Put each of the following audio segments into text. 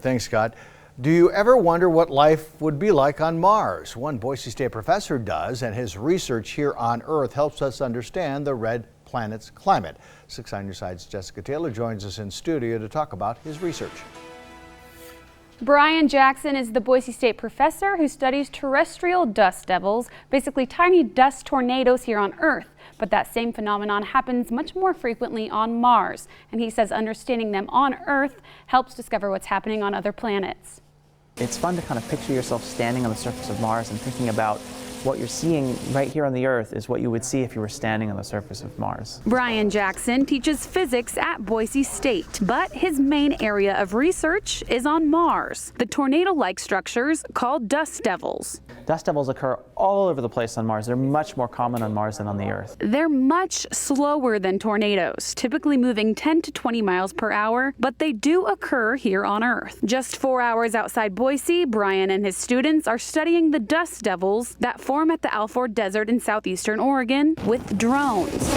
Thanks, Scott. Do you ever wonder what life would be like on Mars? One Boise State professor does, and his research here on Earth helps us understand the red planet's climate. 6 on Your Side's Jessica Taylor joins us in studio to talk about his research. Brian Jackson is the Boise State professor who studies terrestrial dust devils, basically tiny dust tornadoes here on Earth. But that same phenomenon happens much more frequently on Mars. And he says understanding them on Earth helps discover what's happening on other planets. It's fun to kind of picture yourself standing on the surface of Mars and thinking about what you're seeing right here on the Earth is what you would see if you were standing on the surface of Mars. Brian Jackson teaches physics at Boise State, but his main area of research is on Mars, the tornado-like structures called dust devils. Dust devils occur all over the place on Mars. They're much more common on Mars than on the Earth. They're much slower than tornadoes, typically moving 10 to 20 miles per hour, but they do occur here on Earth. Just 4 hours outside Boise, Brian and his students are studying the dust devils that form at the Alford Desert in southeastern Oregon with drones.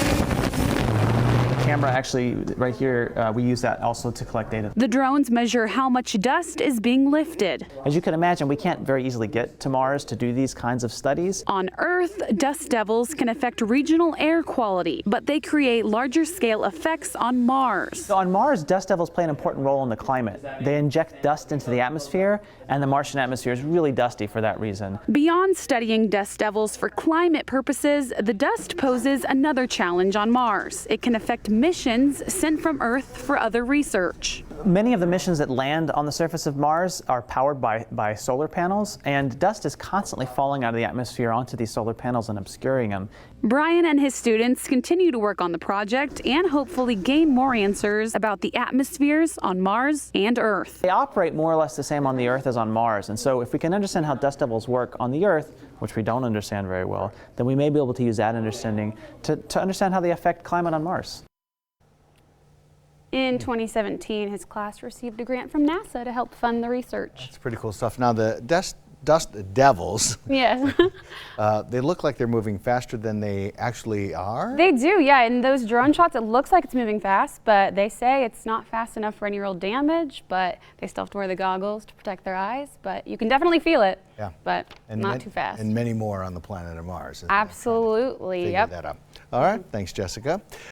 Camera actually right here, we use that also to collect data. The drones measure how much dust is being lifted. As you can imagine, we can't very easily get to Mars to do these kinds of studies. On Earth, dust devils can affect regional air quality, but they create larger scale effects on Mars. So on Mars, dust devils play an important role in the climate. They inject dust into the atmosphere, and the Martian atmosphere is really dusty for that reason. Beyond studying dust devils for climate purposes, the dust poses another challenge on Mars. It can affect missions sent from Earth for other research. Many of the missions that land on the surface of Mars are powered by solar panels, and dust is constantly falling out of the atmosphere onto these solar panels and obscuring them. Brian and his students continue to work on the project and hopefully gain more answers about the atmospheres on Mars and Earth. They operate more or less the same on the Earth as on Mars, and so if we can understand how dust devils work on the Earth, which we don't understand very well, then we may be able to use that understanding to understand how they affect climate on Mars. In 2017, his class received a grant from NASA to help fund the research. It's pretty cool stuff. Now, the dust devils, Yes. they look like they're moving faster than they actually are. They do, yeah. In those drone shots, it looks like it's moving fast, but they say it's not fast enough for any real damage, but they still have to wear the goggles to protect their eyes. But you can definitely feel it, Yeah. but not too fast. And many more on the planet of Mars. Absolutely, Figure yep. that out. All right, thanks, Jessica.